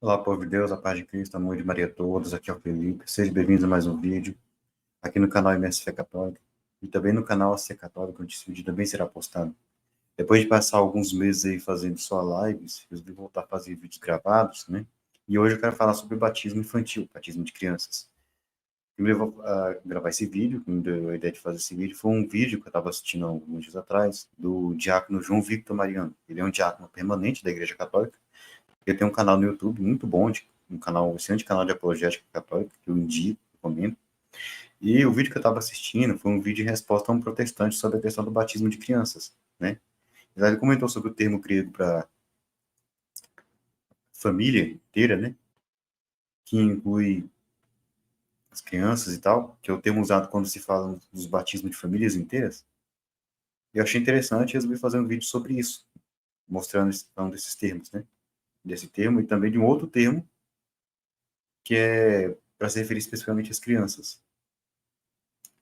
Olá, povo de Deus, a paz de Cristo, amor de Maria a todos, aqui é o Felipe, sejam bem-vindos a mais um vídeo, aqui no canal MS Fé Católica, e também no canal AC Católica, onde esse vídeo também será postado. Depois de passar alguns meses aí fazendo só lives, resolvi voltar a fazer vídeos gravados, né? E hoje eu quero falar sobre batismo infantil, batismo de crianças. O que me levou a gravar esse vídeo, que me deu a ideia de fazer esse vídeo, foi um vídeo que eu estava assistindo há alguns dias atrás, do diácono João Victor Mariano. Ele é um diácono permanente da Igreja Católica. Ele tem um canal no YouTube muito bom, um excelente canal de apologética católica, que eu indico, recomendo. E o vídeo que eu estava assistindo foi um vídeo de resposta a um protestante sobre a questão do batismo de crianças, né? Ele comentou sobre o termo grego para família inteira, né? Que inclui as crianças e tal, que é o termo usado quando se fala dos batismos de famílias inteiras. Eu achei interessante e resolvi fazer um vídeo sobre isso, mostrando um desses termos, né? Desse termo e também de um outro termo, que é para se referir especificamente às crianças,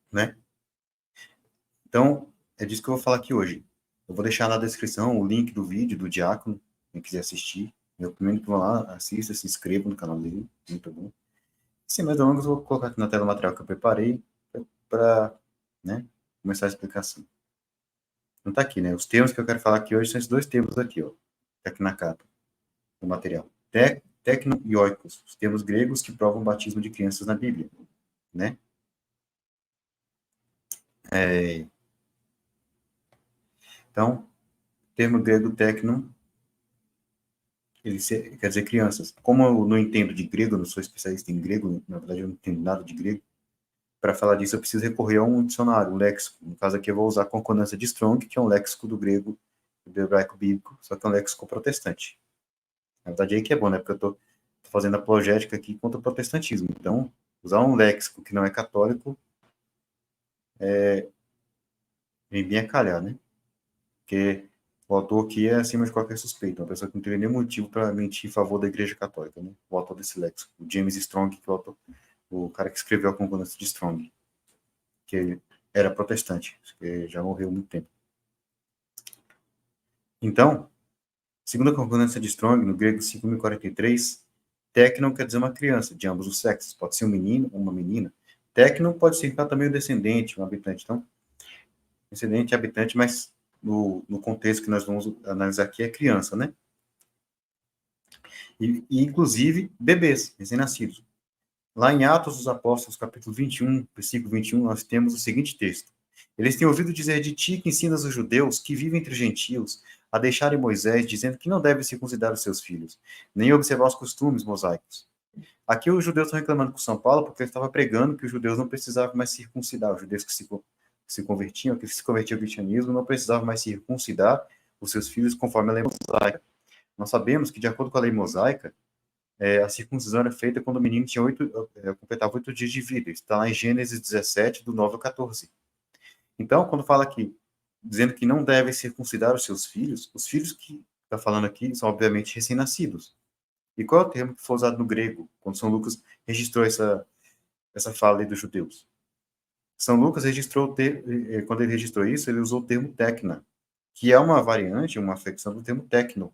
né? Então, é disso que eu vou falar aqui hoje. Eu vou deixar na descrição o link do vídeo do Diácono, quem quiser assistir. Eu recomendo que vão lá, assista, se inscreva no canal dele, muito bom. Sem mais delongas, eu vou colocar aqui na tela o material que eu preparei para, né, começar a explicação. Não está aqui, né? Os termos que eu quero falar aqui hoje são esses dois termos aqui, ó. Tá aqui na capa do material. Tecno e oikos, os termos gregos que provam o batismo de crianças na Bíblia, né? Então, o termo grego tecno, quer dizer crianças. Como eu não entendo de grego, eu não sou especialista em grego, na verdade eu não entendo nada de grego, para falar disso eu preciso recorrer a um dicionário, um léxico. No caso aqui eu vou usar a concordância de Strong, que é um léxico do grego, do hebraico bíblico, só que é um léxico protestante. Na verdade aí que é bom, né? Porque eu tô fazendo apologética aqui contra o protestantismo. Então, usar um léxico que não é católico vem bem a calhar, né? Porque o autor aqui é acima de qualquer suspeita, uma pessoa que não teve nenhum motivo para mentir em favor da Igreja Católica, né? O autor desse léxico, o James Strong, que é o cara que escreveu a concordância de Strong, que ele era protestante, que já morreu há muito tempo. Então, segundo a concordância de Strong, no grego 5043, tecno quer dizer uma criança, de ambos os sexos, pode ser um menino ou uma menina. Tecno pode significar também um descendente, um habitante. Então, descendente, habitante, mas no contexto que nós vamos analisar aqui é criança, né? E inclusive, bebês, recém-nascidos. Lá em Atos dos Apóstolos, capítulo 21, versículo 21, nós temos o seguinte texto. Eles têm ouvido dizer de ti que ensinas os judeus que vivem entre os gentios a deixarem Moisés, dizendo que não devem circuncidar os seus filhos, nem observar os costumes mosaicos. Aqui os judeus estão reclamando com São Paulo porque ele estava pregando que os judeus não precisavam mais circuncidar. Os judeus que se convertiam, que se convertiam ao cristianismo, não precisavam mais circuncidar os seus filhos conforme a lei mosaica. Nós sabemos que, de acordo com a lei mosaica, a circuncisão era feita quando o menino tinha completava 8 dias de vida. Está lá em Gênesis 17, do 9 ao 14. Então, quando fala aqui, dizendo que não deve circuncidar os filhos que está falando aqui são, obviamente, recém-nascidos. E qual é o termo que foi usado no grego, quando São Lucas registrou essa fala aí dos judeus? São Lucas registrou, quando ele registrou isso, ele usou o termo tecna, que é uma variante, uma flexão do termo tecno,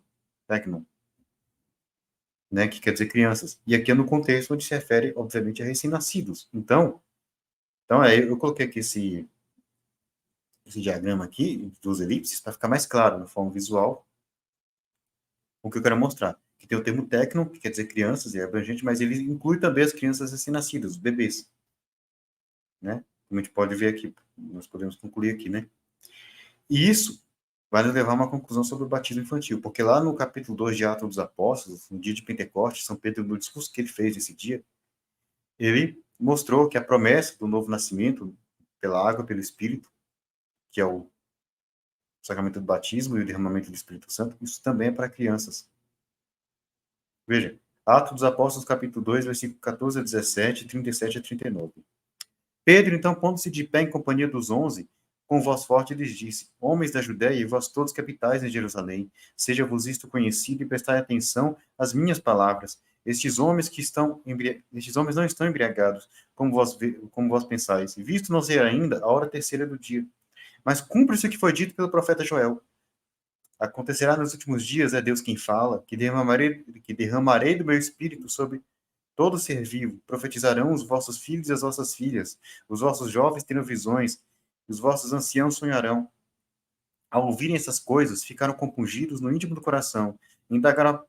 né, que quer dizer crianças. E aqui é no contexto onde se refere, obviamente, a recém-nascidos. Então eu coloquei aqui esse diagrama aqui, dos elipses, para ficar mais claro, na forma visual, o que eu quero mostrar. Que tem o termo tecno, que quer dizer crianças, e é abrangente, mas ele inclui também as crianças recém-nascidas, os bebês. Né? Como a gente pode ver aqui, nós podemos concluir aqui, né? E isso vai nos levar a uma conclusão sobre o batismo infantil, porque lá no capítulo 2 de Atos dos Apóstolos, no dia de Pentecostes, São Pedro, no discurso que ele fez nesse dia, ele mostrou que a promessa do novo nascimento pela água, pelo Espírito, que é o sacramento do batismo e o derramamento do Espírito Santo, isso também é para crianças. Veja, Atos dos Apóstolos, capítulo 2, versículo 14 a 17, 37 a 39. Pedro, então, pondo-se de pé em companhia dos 11, com voz forte lhes disse: Homens da Judéia e vós todos que habitais em Jerusalém, seja-vos isto conhecido e prestai atenção às minhas palavras. Estes homens não estão embriagados, como vós pensais, visto não ser ainda a hora terceira do dia. Mas cumpre-se o que foi dito pelo profeta Joel. Acontecerá nos últimos dias, é Deus quem fala, que derramarei do meu espírito sobre todo ser vivo. Profetizarão os vossos filhos e as vossas filhas. Os vossos jovens terão visões, e os vossos anciãos sonharão. Ao ouvirem essas coisas, ficaram compungidos no íntimo do coração. Indagaram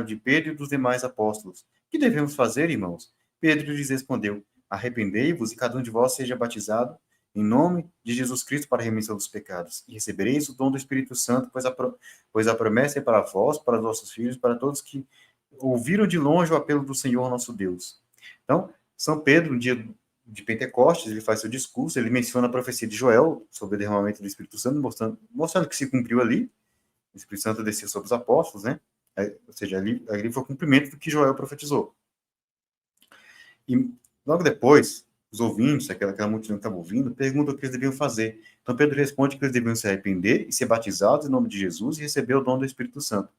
de Pedro e dos demais apóstolos. Que devemos fazer, irmãos? Pedro lhes respondeu: Arrependei-vos e cada um de vós seja batizado em nome de Jesus Cristo para a remissão dos pecados. E recebereis o dom do Espírito Santo, pois a promessa é para vós, para os vossos filhos, para todos que ouviram de longe o apelo do Senhor nosso Deus. Então, São Pedro, no dia de Pentecostes, ele faz seu discurso, ele menciona a profecia de Joel sobre o derramamento do Espírito Santo, mostrando que se cumpriu ali. O Espírito Santo desceu sobre os apóstolos, né? Ou seja, ali foi o cumprimento do que Joel profetizou. E logo depois, os ouvintes, aquela multidão que estava ouvindo, perguntam o que eles deviam fazer. Então Pedro responde que eles deviam se arrepender e ser batizados em nome de Jesus e receber o dom do Espírito Santo.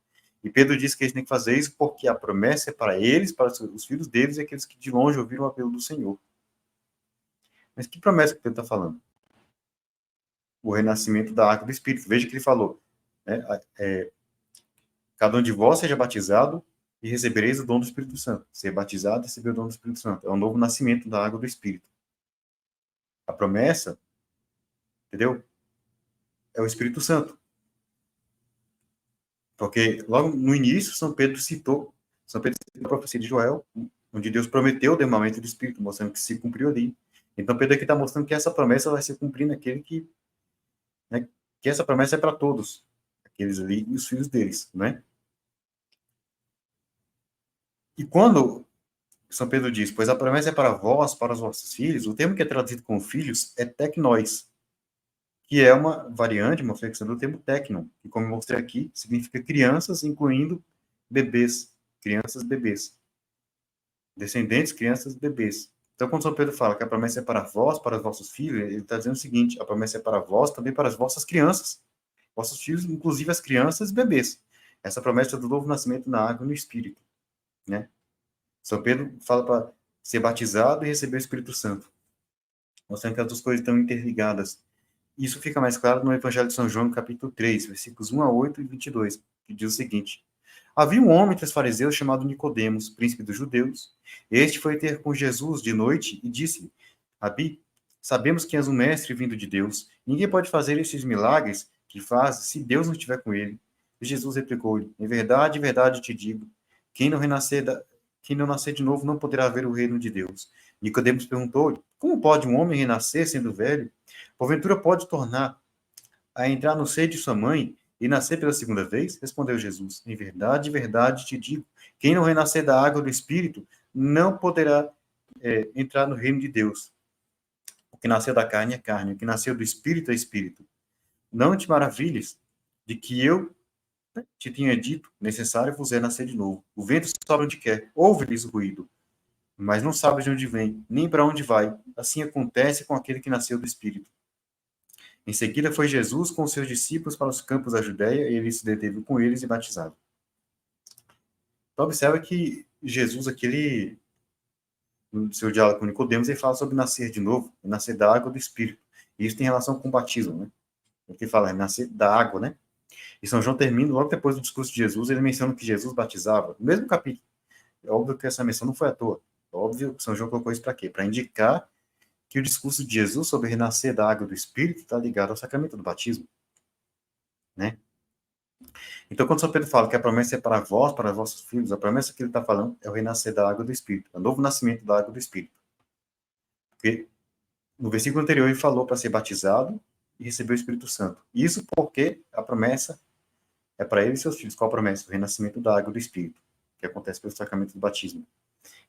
E Pedro diz que eles têm que fazer isso porque a promessa é para eles, para os filhos deles e aqueles que de longe ouviram o apelo do Senhor. Mas que promessa que Pedro está falando? O renascimento da água do Espírito. Veja que ele falou, né? Cada um de vós seja batizado e recebereis o dom do Espírito Santo. Ser batizado e receber o dom do Espírito Santo. É o novo nascimento da água do Espírito. A promessa, entendeu? É o Espírito Santo. Porque logo no início, São Pedro citou a profecia de Joel, onde Deus prometeu o derramamento do Espírito, mostrando que se cumpriu ali. Então Pedro aqui está mostrando que essa promessa vai se cumprir naquele que, né, que essa promessa é para todos, aqueles ali e os filhos deles, né? E quando São Pedro diz, pois a promessa é para vós, para os vossos filhos, o termo que é traduzido como filhos é teknós, que é uma variante, uma flexão do termo teknon, que, como eu mostrei aqui, significa crianças, incluindo bebês, crianças, bebês. Descendentes, crianças, bebês. Então, quando São Pedro fala que a promessa é para vós, para os vossos filhos, ele está dizendo o seguinte, a promessa é para vós, também para as vossas crianças, vossos filhos, inclusive as crianças e bebês. Essa promessa do novo nascimento na água e no Espírito, né? São Pedro fala para ser batizado e receber o Espírito Santo, mostrando que as duas coisas estão interligadas. Isso fica mais claro no Evangelho de São João, capítulo 3, versículos 1 a 8 e 22, que diz o seguinte: Havia um homem entre os fariseus chamado Nicodemos, príncipe dos judeus. Este foi ter com Jesus de noite e disse-lhe: Rabi, sabemos que és um mestre vindo de Deus. Ninguém pode fazer estes milagres que faz se Deus não estiver com ele. E Jesus replicou-lhe: em verdade te digo, quem não renascer quem não nascer de novo não poderá ver o reino de Deus. Nicodemos perguntou-lhe: Como pode um homem renascer sendo velho? Porventura pode tornar a entrar no seio de sua mãe e nascer pela segunda vez? Respondeu Jesus: em verdade te digo, quem não renascer da água do Espírito não poderá entrar no reino de Deus. O que nasceu da carne é carne, o que nasceu do Espírito é Espírito. Não te maravilhes de que eu te tinha dito, necessário vos é nascer de novo. O vento sopra onde quer, ouve-lhes o ruído, mas não sabe de onde vem, nem para onde vai. Assim acontece com aquele que nasceu do Espírito. Em seguida foi Jesus com seus discípulos para os campos da Judéia, e ele se deteve com eles e batizava. Então observa que Jesus, aquele, no seu diálogo com Nicodemos, ele fala sobre nascer de novo, nascer da água do Espírito. E isso tem relação com o batismo, né? Ele fala, é nascer da água, né? E São João termina, logo depois do discurso de Jesus, ele menciona que Jesus batizava, no mesmo capítulo. É óbvio que essa menção não foi à toa. É óbvio que São João colocou isso para quê? Para indicar que o discurso de Jesus sobre renascer da água do Espírito está ligado ao sacramento do batismo, né? Então, quando São Pedro fala que a promessa é para vós, para vossos filhos, a promessa que ele está falando é o renascer da água do Espírito, é o novo nascimento da água do Espírito. Porque no versículo anterior ele falou para ser batizado e receber o Espírito Santo. Isso porque a promessa é para ele e seus filhos. Qual a promessa? O renascimento da água do Espírito, que acontece pelo sacramento do batismo,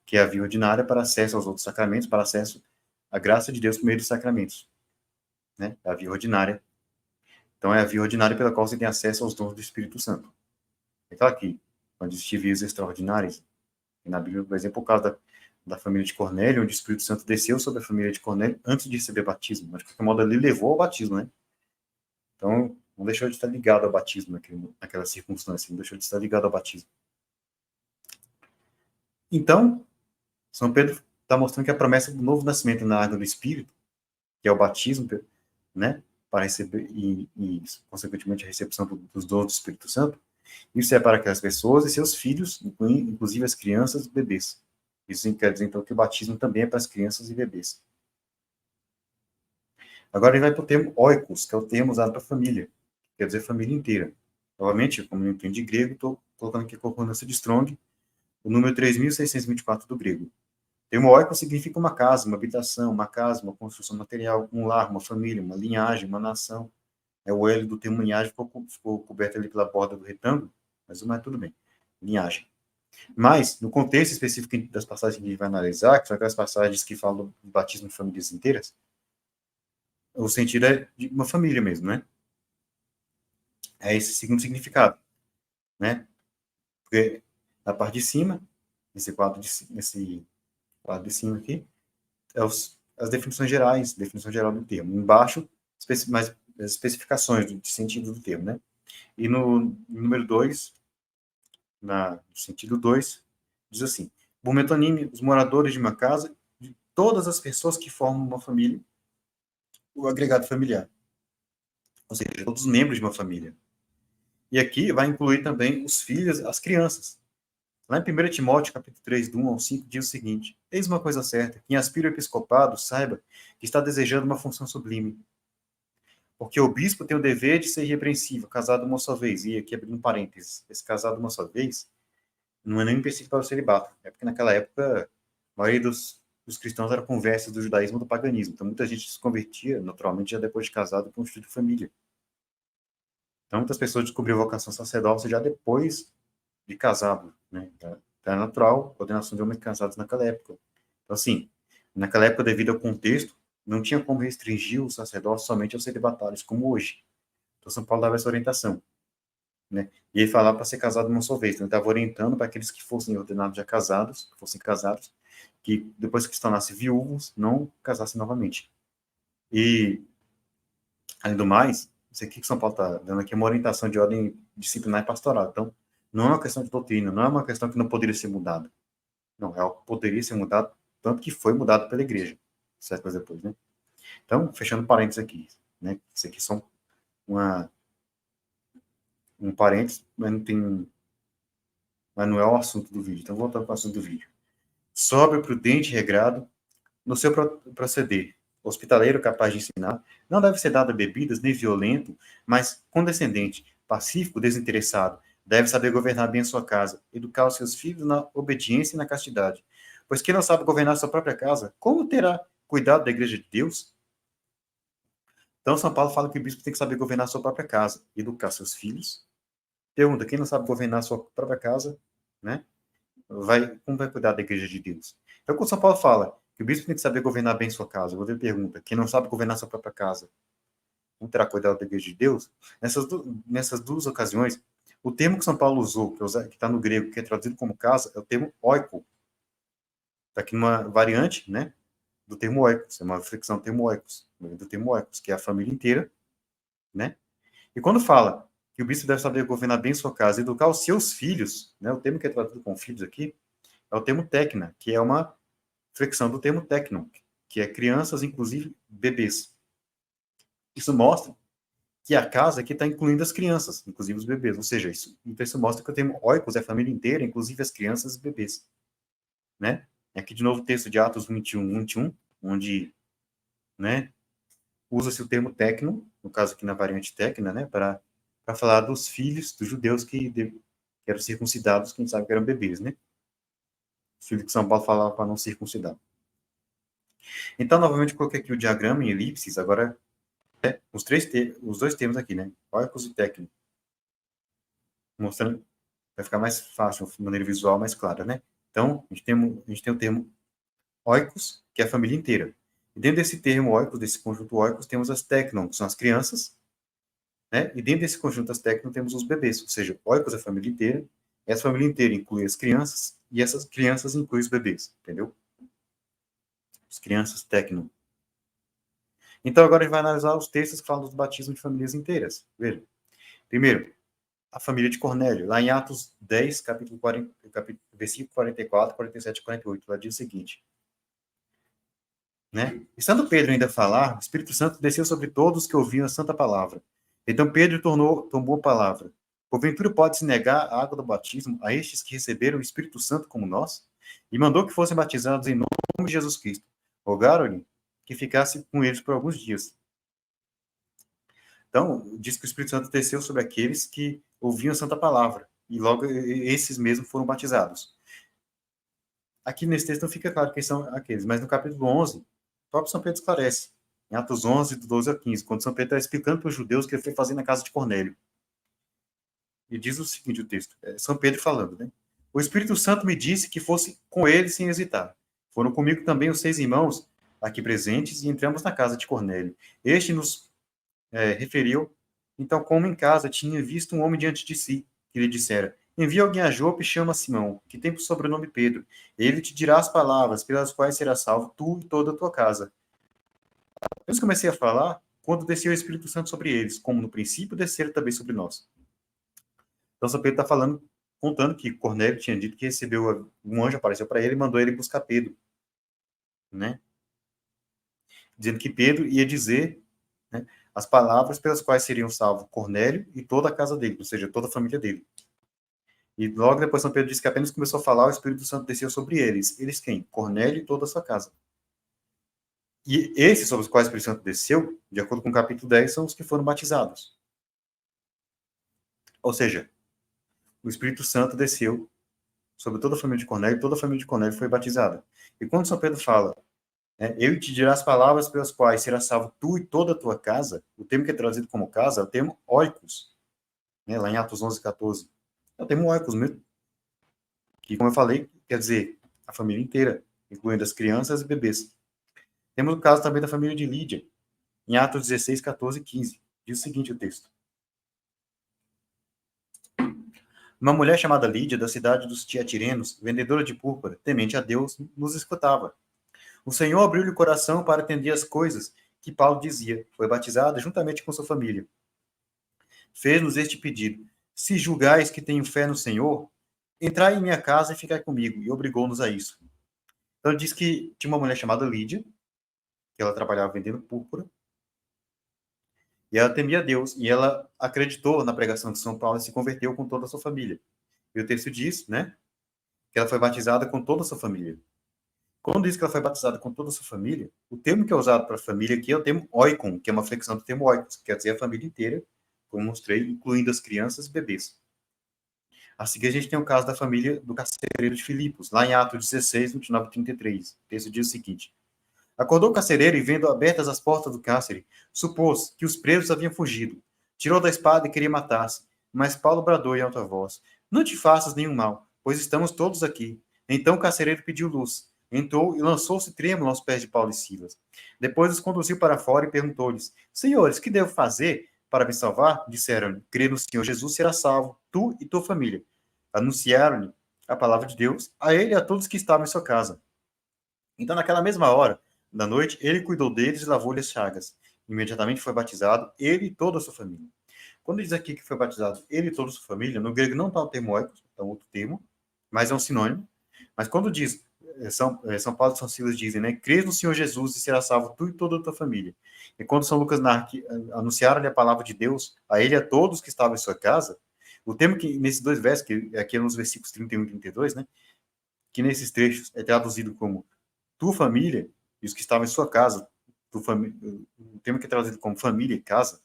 que é a via ordinária para acesso aos outros sacramentos, para acesso à graça de Deus por meio dos sacramentos, né? É a via ordinária. Então, é a via ordinária pela qual você tem acesso aos dons do Espírito Santo. Então, aqui, quando existem vias extraordinárias, na Bíblia, por exemplo, o caso da família de Cornélio, onde o Espírito Santo desceu sobre a família de Cornélio antes de receber batismo. Mas, de qualquer modo, ali levou ao batismo, né? Então, não deixou de estar ligado ao batismo naquela circunstância, não deixou de estar ligado ao batismo. Então, São Pedro está mostrando que a promessa do novo nascimento na água do Espírito, que é o batismo, né? para receber, consequentemente, a recepção dos dons do Espírito Santo. Isso é para aquelas pessoas e seus filhos, inclusive as crianças e bebês. Isso quer dizer, então, que o batismo também é para as crianças e bebês. Agora ele vai para o termo oikos, que é o termo usado para família, quer dizer família inteira. Novamente, como eu entendo de grego, estou colocando aqui a concordância de Strong, o número 3.624 do grego. O termo oikos significa uma casa, uma habitação, uma casa, uma construção material, um lar, uma família, uma linhagem, uma nação. O L do termo linhagem ficou coberto ali pela borda do retângulo, mas tudo bem. Linhagem. Mas, no contexto específico das passagens que a gente vai analisar, que são aquelas passagens que falam do batismo de famílias inteiras, o sentido é de uma família mesmo, né? É esse segundo significado, né? Porque na parte de cima, nesse quadro de cima aqui, as definições gerais, definição geral do termo. Embaixo, mais as especificações de sentido do termo, né? E no número 2, no sentido 2, diz assim: por metonime, os moradores de uma casa, de todas as pessoas que formam uma família, o agregado familiar. Ou seja, todos os membros de uma família. E aqui vai incluir também os filhos, as crianças. Lá em 1 Timóteo, capítulo 3, do 1 ao 5, diz o seguinte: eis uma coisa certa, quem aspira ao episcopado, saiba que está desejando uma função sublime. Porque o bispo tem o dever de ser irrepreensível, casado uma só vez. E aqui abrindo um parênteses, esse casado uma só vez não é nem específico para o celibato. É porque naquela época, a maioria dos cristãos era conversos do judaísmo e do paganismo. Então muita gente se convertia, naturalmente, já depois de casado, constituído família. Então muitas pessoas descobriram a vocação sacerdócia já depois de casado, né? Então, era natural a ordenação de homens casados naquela época. Então, assim, naquela época, devido ao contexto, não tinha como restringir o sacerdócio somente aos celibatários, como hoje. Então, São Paulo dava essa orientação, né? E ele falava para ser casado uma só vez. Então, ele estava orientando para aqueles que fossem ordenados já casados, que fossem casados, que depois que se tornassem viúvos, não casassem novamente. E, além do mais, isso aqui que São Paulo está dando aqui é uma orientação de ordem disciplinar e pastoral. Então, não é uma questão de doutrina, não é uma questão que não poderia ser mudada. Não, é algo que poderia ser mudado, tanto que foi mudado pela igreja, certo? Depois, né? Então, fechando parênteses aqui, né? Isso aqui são um parênteses, mas não é o assunto do vídeo. Então, voltando para o assunto do vídeo. Sóbrio, prudente e regrado no seu proceder. Hospitaleiro, capaz de ensinar, não deve ser dado a bebidas, nem violento, mas condescendente, pacífico, desinteressado. Deve saber governar bem a sua casa, educar os seus filhos na obediência e na castidade. Pois quem não sabe governar sua própria casa, como terá cuidado da igreja de Deus? Então, São Paulo fala que o bispo tem que saber governar sua própria casa, educar seus filhos. Pergunta, quem não sabe governar sua própria casa, né? Como vai cuidar da igreja de Deus? Então, quando São Paulo fala que o bispo tem que saber governar bem sua casa, eu vou ver pergunta, quem não sabe governar sua própria casa, como terá cuidado da igreja de Deus? Nessas duas ocasiões, o termo que São Paulo usou, que está no grego, que é traduzido como casa, é o termo oiko. Está aqui numa variante, né, do termo oikos, é uma flexão do termo oikos, que é a família inteira, né? E quando fala que o bispo deve saber governar bem sua casa e educar os seus filhos, né, o termo que é traduzido com filhos aqui, é o termo tecna, que é uma flexão do termo tecnon, que é crianças, inclusive bebês. Isso mostra que a casa aqui está incluindo as crianças, inclusive os bebês, ou seja, então isso mostra que o termo oikos é a família inteira, inclusive as crianças e bebês, né? E aqui de novo o texto de Atos 21, onde, né, usa-se o termo tecno, no caso aqui na variante tecna, né, para falar dos filhos dos judeus que eram circuncidados, quem sabe que eram bebês, né? Filho que São Paulo falava para não circuncidar. Então, novamente, eu coloquei aqui o diagrama em elipses, agora os dois termos aqui, né? Oikos e tecno. Mostrando, vai ficar mais fácil, de maneira visual mais clara, né? Então, a gente tem o termo oikos, que é a família inteira. E dentro desse termo oikos, desse conjunto oikos, temos as tecnon, que são as crianças, né? E dentro desse conjunto das tecnon temos os bebês, ou seja, oikos é a família inteira, essa família inteira inclui as crianças, e essas crianças incluem os bebês, entendeu? As crianças tecnon. Então, agora a gente vai analisar os textos que falam dos batismos de famílias inteiras. Veja. Primeiro, a família de Cornélio, lá em Atos 10, versículo 44, 47 e 48, lá diz o seguinte: né? Estando Pedro ainda a falar, o Espírito Santo desceu sobre todos que ouviam a santa palavra. Então Pedro tomou a palavra. Porventura pode-se negar a água do batismo a estes que receberam o Espírito Santo como nós? E mandou que fossem batizados em nome de Jesus Cristo. Rogaram-lhe que ficasse com eles por alguns dias. Então, diz que o Espírito Santo desceu sobre aqueles que ouviam a santa palavra. E logo esses mesmos foram batizados. Aqui nesse texto não fica claro quem são aqueles, mas no capítulo 11, o próprio São Pedro esclarece. Em Atos 11, do 12 ao 15, quando São Pedro está explicando para os judeus o que ele foi fazer na casa de Cornélio. E diz o seguinte, o texto, São Pedro falando, né? O Espírito Santo me disse que fosse com ele sem hesitar. Foram comigo também os 6 irmãos aqui presentes e entramos na casa de Cornélio. Este nos referiu, então, como em casa tinha visto um homem diante de si, que lhe dissera, envia alguém a Jope e chama Simão, que tem por sobrenome Pedro. Ele te dirá as palavras pelas quais será salvo tu e toda a tua casa. Eu comecei a falar quando desceu o Espírito Santo sobre eles, como no princípio desceram também sobre nós. Então, São Pedro está falando, contando que Cornélio tinha dito que recebeu, um anjo apareceu para ele e mandou ele buscar Pedro, né? Dizendo que Pedro ia dizer, né, as palavras pelas quais seriam salvos Cornélio e toda a casa dele, ou seja, toda a família dele. E logo depois São Pedro disse que apenas começou a falar, o Espírito Santo desceu sobre eles. Eles quem? Cornélio e toda a sua casa. E esses sobre os quais o Espírito Santo desceu, de acordo com o capítulo 10, são os que foram batizados. Ou seja, o Espírito Santo desceu sobre toda a família de Cornélio, e toda a família de Cornélio foi batizada. E quando São Pedro fala, eu te direi as palavras pelas quais será salvo tu e toda a tua casa, o termo que é traduzido como casa é o termo oikos, né, lá em Atos 11, 14. É o termo oikos mesmo, que, como eu falei, quer dizer a família inteira, incluindo as crianças e bebês. Temos o caso também da família de Lídia, em Atos 16, 14 e 15. Diz o seguinte o texto. Uma mulher chamada Lídia, da cidade dos Tiatirenos, vendedora de púrpura, temente a Deus, nos escutava. O Senhor abriu-lhe o coração para atender as coisas que Paulo dizia. Foi batizada juntamente com sua família. Fez-nos este pedido. Se julgais que tenho fé no Senhor, entrai em minha casa e ficai comigo. E obrigou-nos a isso. Então diz que tinha uma mulher chamada Lídia, que ela trabalhava vendendo púrpura, e ela temia a Deus, e ela acreditou na pregação de São Paulo e se converteu com toda a sua família. E o texto diz, né, que ela foi batizada com toda a sua família. Quando diz que ela foi batizada com toda a sua família, o termo que é usado para família aqui é o termo oikon, que é uma flexão do termo oikos, que quer dizer a família inteira, como mostrei, incluindo as crianças e bebês. A seguir, a gente tem o caso da família do carcereiro de Filipos, lá em Atos 16, 29 e 33. O texto diz o seguinte: acordou o carcereiro e, vendo abertas as portas do cárcere, supôs que os presos haviam fugido. Tirou da espada e queria matar-se. Mas Paulo bradou em alta voz: não te faças nenhum mal, pois estamos todos aqui. Então o carcereiro pediu luz. Entrou e lançou-se trêmulo aos pés de Paulo e Silas. Depois os conduziu para fora e perguntou-lhes: senhores, que devo fazer para me salvar? Disseram-lhe: crê no Senhor Jesus, será salvo, tu e tua família. Anunciaram-lhe a palavra de Deus a ele e a todos que estavam em sua casa. Então, naquela mesma hora da noite, ele cuidou deles e lavou-lhe as chagas. Imediatamente foi batizado, ele e toda a sua família. Quando diz aqui que foi batizado ele e toda a sua família, no grego não está o termo oikos, está outro termo, mas é um sinônimo. Mas quando diz, São Paulo e São Silas dizem, né, crês no Senhor Jesus e será salvo tu e toda a tua família. E quando São Lucas anunciaram-lhe a palavra de Deus, a ele e a todos que estavam em sua casa, o termo que, nesses dois versos, que aqui é nos versículos 31 e 32, né, que nesses trechos é traduzido como tua família e os que estavam em sua casa, o termo que é traduzido como família e casa,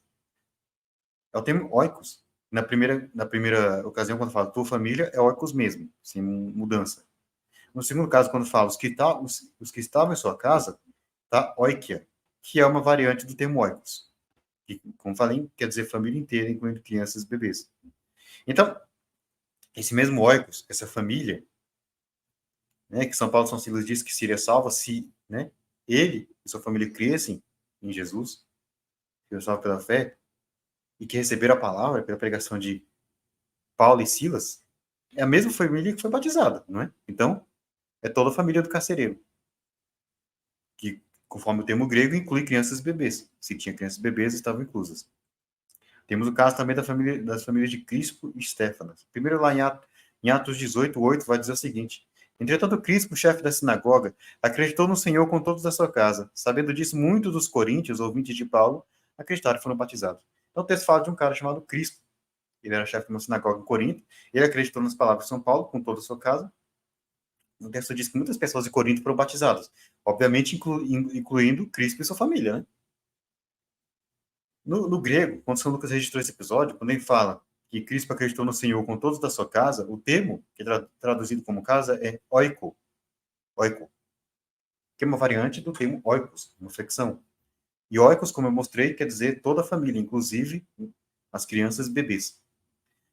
é o termo oikos. Na primeira ocasião, quando fala tua família, é oikos mesmo, sem mudança. No segundo caso, quando fala os que estavam em sua casa, tá oikia, que é uma variante do termo oikos, que, como falei, quer dizer família inteira, incluindo crianças e bebês. Então, esse mesmo oikos, essa família, né, que São Paulo e São Silas diz que seria salva se, né, ele e sua família crescem em Jesus, que é salvo pela fé, e que receberam a palavra pela pregação de Paulo e Silas, é a mesma família que foi batizada, não é? Então, é toda a família do carcereiro, que, conforme o termo grego, inclui crianças e bebês. Se tinha crianças e bebês, estavam inclusas. Temos o caso também das famílias de Crispo e Estéfanas. Primeiro, lá em Atos 18, 8, vai dizer o seguinte: Entretanto, Crispo, chefe da sinagoga, acreditou no Senhor com todos da sua casa. Sabendo disso, muitos dos coríntios, ouvintes de Paulo, acreditaram e foram batizados. Então, o texto fala de um cara chamado Crispo. Ele era chefe de uma sinagoga em Corinto. Ele acreditou nas palavras de São Paulo com toda a sua casa. O texto diz que muitas pessoas de Corinto foram batizadas. Obviamente, incluindo Crispo e sua família, né? No grego, quando São Lucas registrou esse episódio, quando ele fala que Crispo acreditou no Senhor com todos da sua casa, o termo, que é traduzido como casa, é oiko. Oiko. Que é uma variante do termo oikos, uma flexão. E oikos, como eu mostrei, quer dizer toda a família, inclusive as crianças e bebês.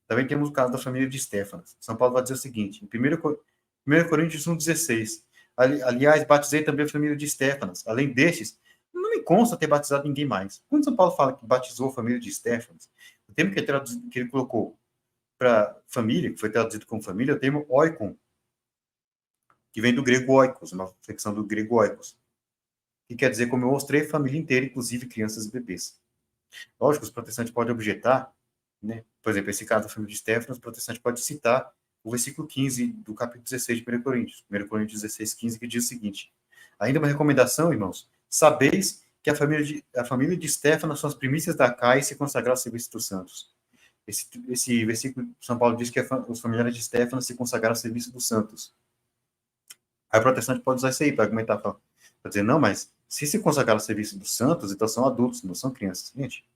Também temos o caso da família de Stefanas. São Paulo vai dizer o seguinte, em 1 Coríntios 1,16, aliás, batizei também a família de Stefanas. Além destes, não me consta ter batizado ninguém mais. Quando São Paulo fala que batizou a família de Stefanas, o termo que ele colocou para família, que foi traduzido como família, é o termo oikon, que vem do grego oikos, uma flexão do grego oikos, que quer dizer, como eu mostrei, família inteira, inclusive crianças e bebês. Lógico, os protestantes podem objetar, né? Por exemplo, esse caso da família de Stefanas, os protestantes podem citar o versículo 15 do capítulo 16 de 1 Coríntios, 1 Coríntios 16, 15, que diz o seguinte: ainda uma recomendação, irmãos, sabeis que a família de Stefanas são as primícias da Caia e se consagraram ao serviço dos santos. Esse versículo, São Paulo diz que os familiares de Stefanas se consagraram ao serviço dos santos. Aí o protestante pode usar isso aí para argumentar, para dizer, não, mas se consagraram ao serviço dos santos, então são adultos, não são crianças. Gente,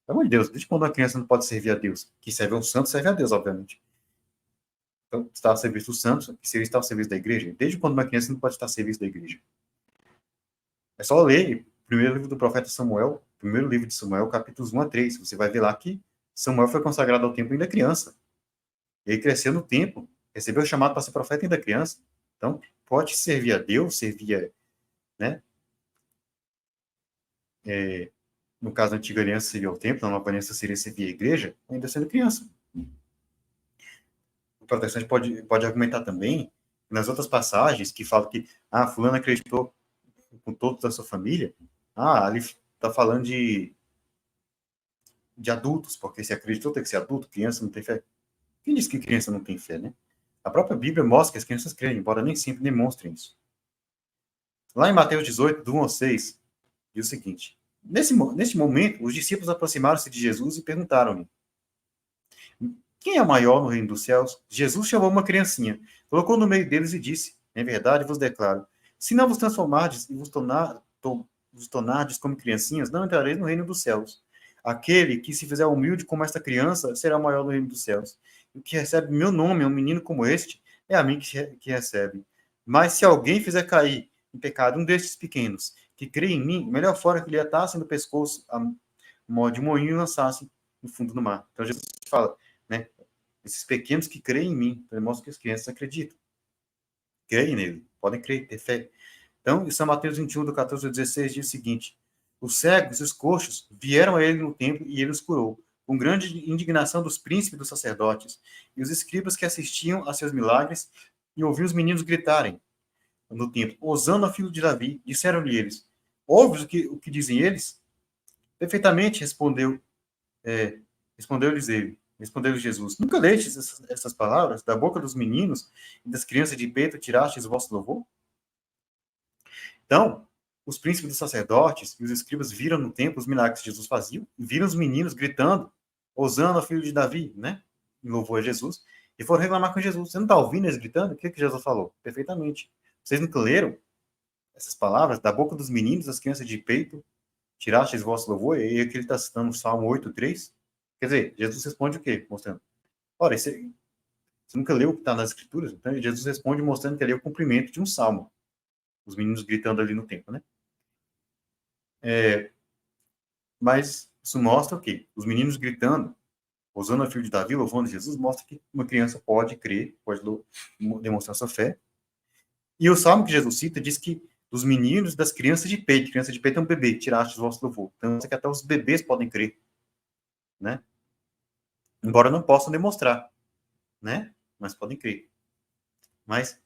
pelo amor de Deus, desde quando uma criança não pode servir a Deus? Que serve ao santo, serve a Deus, obviamente. Então, está ao serviço dos santos, que seria estar ao serviço da igreja. Desde quando uma criança não pode estar ao serviço da igreja? É só ler o primeiro livro do profeta Samuel, primeiro livro de Samuel, capítulos 1 a 3. Você vai ver lá que Samuel foi consagrado ao templo ainda criança. Ele cresceu no tempo, recebeu o chamado para ser profeta ainda criança. Então, pode servir a Deus, servir, né? No caso da antiga aliança seria o templo, na nova aliança seria servir a igreja, ainda sendo criança. O protestante pode argumentar também, nas outras passagens, que falam que, fulano acreditou com toda a sua família, ali está falando de adultos, porque se acreditou tem que ser adulto, criança não tem fé. Quem diz que criança não tem fé, né? A própria Bíblia mostra que as crianças creem, embora nem sempre demonstrem isso. Lá em Mateus 18, do 1 ao 6, diz o seguinte: nesse momento, os discípulos aproximaram-se de Jesus e perguntaram-lhe: quem é o maior no reino dos céus? Jesus chamou uma criancinha, colocou no meio deles e disse: em verdade vos declaro, se não vos transformardes e vos tornardes como criancinhas, não entrareis no reino dos céus. Aquele que se fizer humilde como esta criança, será o maior no reino dos céus. O que recebe meu nome, um menino como este, é a mim que recebe. Mas se alguém fizer cair em pecado um destes pequenos, que crê em mim, melhor fora que lhe atassem no pescoço a de moinho e lançassem no fundo do mar. Então Jesus fala, né? Esses pequenos que creem em mim, então mostra que as crianças acreditam. Creem nele, podem crer, ter fé. Então, em São Mateus 21, do 14 ao 16, diz o seguinte: os cegos e os coxos vieram a ele no templo e ele os curou, com grande indignação dos príncipes dos sacerdotes e os escribas que assistiam a seus milagres, e ouviu os meninos gritarem no templo: Hosana, filho de Davi. Disseram-lhe eles: ouves o que dizem eles? Perfeitamente, respondeu-lhes ele. Respondeu-lhe Jesus: nunca lestes essas palavras da boca dos meninos e das crianças de peito tirastes o vosso louvor? Então, os príncipes dos sacerdotes e os escribas viram no templo os milagres que Jesus fazia, e viram os meninos gritando: Hosana, filho de Davi, né? Em louvor a Jesus, e foram reclamar com Jesus. Você não está ouvindo eles gritando? O que Jesus falou? Perfeitamente. Vocês nunca leram essas palavras da boca dos meninos, das crianças de peito, tirastes o vosso louvor? E aqui ele está citando o Salmo 8:3. Quer dizer, Jesus responde o quê? Mostrando: ora, você nunca leu o que está nas Escrituras? Então, Jesus responde mostrando que ali é o cumprimento de um salmo. Os meninos gritando ali no templo, né? Mas isso mostra o quê? Os meninos gritando, usando o filho de Davi, louvando Jesus, mostra que uma criança pode crer, pode demonstrar sua fé. E o salmo que Jesus cita diz que dos meninos e das crianças de peito, criança de peito é um bebê, tiraste o vosso louvor. Então, que até os bebês podem crer, né? Embora não possam demonstrar, né? Mas podem crer. Mas,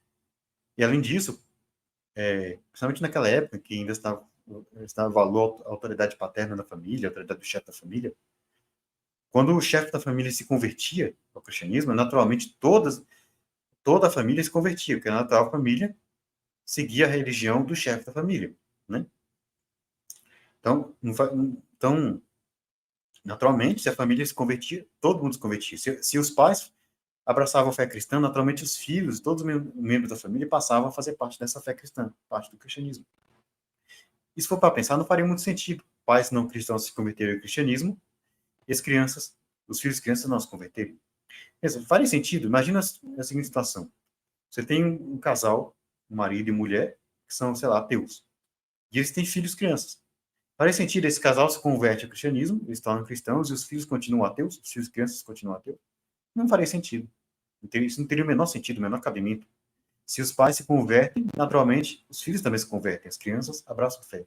e além disso, principalmente naquela época que ainda estava valor a autoridade paterna da família, a autoridade do chefe da família, quando o chefe da família se convertia ao cristianismo, naturalmente toda a família se convertia, porque na natural família seguia a religião do chefe da família, né? Então, então, naturalmente, se a família se convertia, todo mundo se convertia. Se os pais abraçavam a fé cristã, naturalmente os filhos, todos os membros da família passavam a fazer parte dessa fé cristã, parte do cristianismo. E se for para pensar, não faria muito sentido pais não cristãos se converterem ao cristianismo e as crianças, os filhos e crianças não se converterem. Faria sentido? Imagina a seguinte situação. Você tem um casal, um marido e mulher, que são, sei lá, ateus. E eles têm filhos e crianças. Faria sentido esse casal se converte ao cristianismo, eles tornam cristãos, e os filhos continuam ateus, os filhos e crianças continuam ateus? Não faria sentido. Isso não teria o menor sentido, o menor cabimento. Se os pais se convertem, naturalmente, os filhos também se convertem, as crianças abraçam a fé.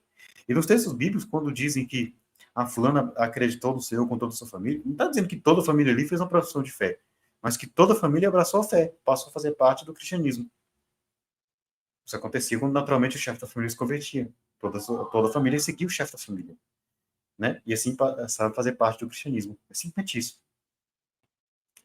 E nos textos bíblicos, quando dizem que a fulana acreditou no Senhor com toda a sua família, não está dizendo que toda a família ali fez uma profissão de fé, mas que toda a família abraçou a fé, passou a fazer parte do cristianismo. Isso acontecia quando, naturalmente, o chefe da família se convertia. Toda a família seguia o chefe da família, né? E assim passava a fazer parte do cristianismo. É simplesmente isso.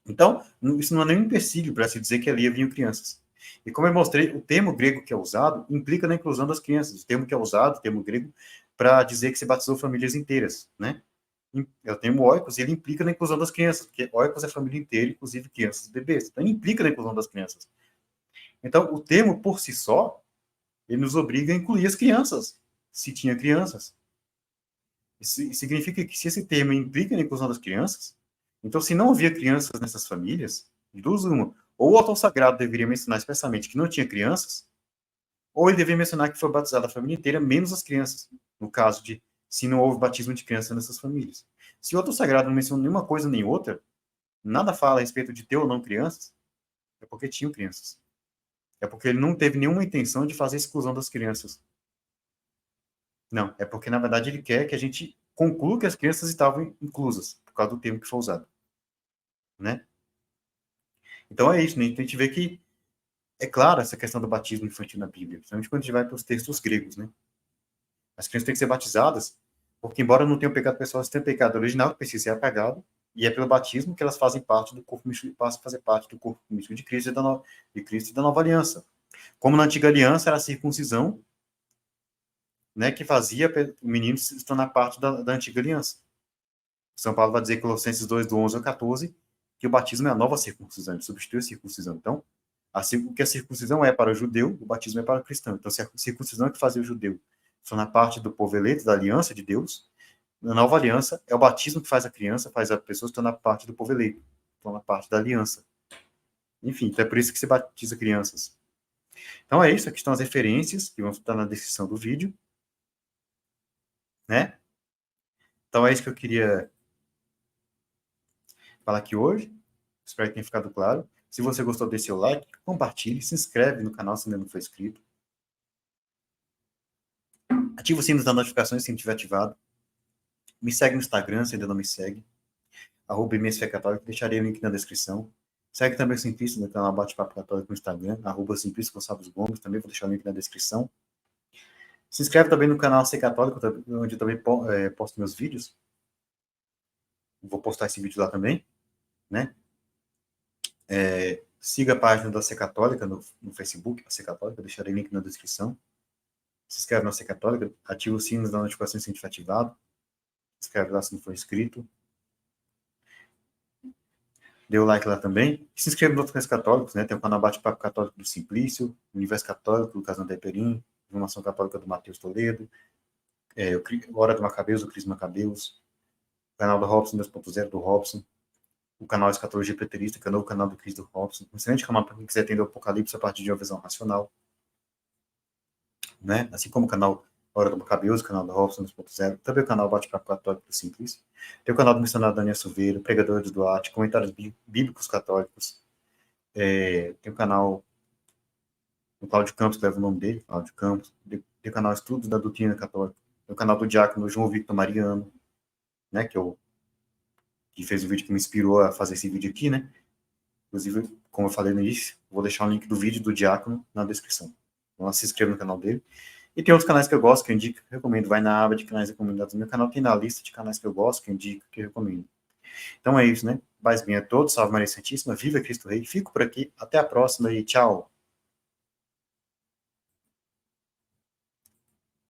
Então, isso não é nenhum empecilho para se dizer que ali haviam crianças. E como eu mostrei, o termo grego que é usado implica na inclusão das crianças. O termo que é usado, o termo grego, para dizer que se batizou famílias inteiras, né? É o termo oikos, e ele implica na inclusão das crianças, porque oikos é a família inteira, inclusive crianças e bebês. Então, ele implica na inclusão das crianças. Então, o termo por si só, ele nos obriga a incluir as crianças, se tinha crianças. Isso significa que se esse termo implica na inclusão das crianças, então se não havia crianças nessas famílias, de duas uma, ou o autor sagrado deveria mencionar expressamente que não tinha crianças, ou ele deveria mencionar que foi batizada a família inteira, menos as crianças, no caso de se não houve batismo de crianças nessas famílias. Se o autor sagrado não menciona nenhuma coisa nem outra, nada fala a respeito de ter ou não crianças, é porque tinham crianças. É porque ele não teve nenhuma intenção de fazer exclusão das crianças. Não, é porque, na verdade, ele quer que a gente conclua que as crianças estavam inclusas, por causa do termo que foi usado, né? Então é isso, né? Então a gente vê que é claro essa questão do batismo infantil na Bíblia, principalmente quando a gente vai para os textos gregos, né? As crianças têm que ser batizadas, porque embora não tenham pecado pessoal, elas têm pecado original, que precisa ser apagado, e é pelo batismo que elas fazem parte do corpo místico, passam a fazer parte do corpo místico de Cristo e da nova aliança. Como na antiga aliança era a circuncisão, né, que fazia o menino se tornar parte da antiga aliança. São Paulo vai dizer em Colossenses 2, do 11 ao 14, que o batismo é a nova circuncisão, ele substitui a circuncisão. Então, o que a circuncisão é para o judeu, o batismo é para o cristão. Então, se a circuncisão é que fazia o judeu tornar parte do povo eleito, da aliança de Deus, na nova aliança, é o batismo que faz a criança, faz a pessoa se tornar parte do povo eleito, tornar parte da aliança. Enfim, então é por isso que se batiza crianças. Então é isso, aqui estão as referências, que vão estar na descrição do vídeo, né? Então é isso que eu queria falar aqui hoje. Espero que tenha ficado claro. Se você gostou, dê seu like, compartilhe, se inscreve no canal se ainda não for inscrito. Ativa o sino das notificações se não estiver ativado. Me segue no Instagram se ainda não me segue. @MSFéCatólico, deixarei o link na descrição. Segue também o Simplício no canal Bate-Papo Católico no Instagram, @Simplício Gonçalves Gomes, também vou deixar o link na descrição. Se inscreve também no canal Ser Católico, onde eu também posto meus vídeos. Vou postar esse vídeo lá também, né? Siga a página da Ser Católica no Facebook, a Ser Católica, deixarei o link na descrição. Se inscreve na Ser Católica, ativa o sino das notificações se estiver ativado. Se inscreve lá se não for inscrito. Dê o like lá também. E se inscreva nos outros canais católicos, né? Tem o canal Bate-Papo Católico do Simplício, Universo Católico do Casandé Perim, Informação Católica do Matheus Toledo, Hora do Macabeus, do Cris Macabeus, o canal do Robson 2.0 do Robson, o canal Escatologia Preterista, que é o novo canal do Cris do Robson. Um excelente canal para quem quiser entender o Apocalipse a partir de uma visão racional, né? Assim como o canal Hora do Macabeus, o canal do Robson 2.0, também o canal Bate-Papo Católico do Simplício. Tem o canal do missionário Daniel Silveira, Pregador de Duarte, Comentários Bíblicos Católicos. Tem o canal do Cláudio Campos, que leva o nome dele, Cláudio Campos. Tem o canal Estudos da Doutrina Católica. Tem o canal do diácono João Victor Mariano, né, que fez o vídeo que me inspirou a fazer esse vídeo aqui, né? Inclusive, como eu falei no início, vou deixar o link do vídeo do diácono na descrição. Então, se inscreva no canal dele. E tem outros canais que eu gosto, que eu indico, que eu recomendo. Vai na aba de canais recomendados do meu canal, tem na lista de canais que eu gosto, que eu indico, que eu recomendo. Então é isso, né? Paz bem a todos, salve Maria Santíssima, viva Cristo Rei. Fico por aqui, até a próxima e tchau.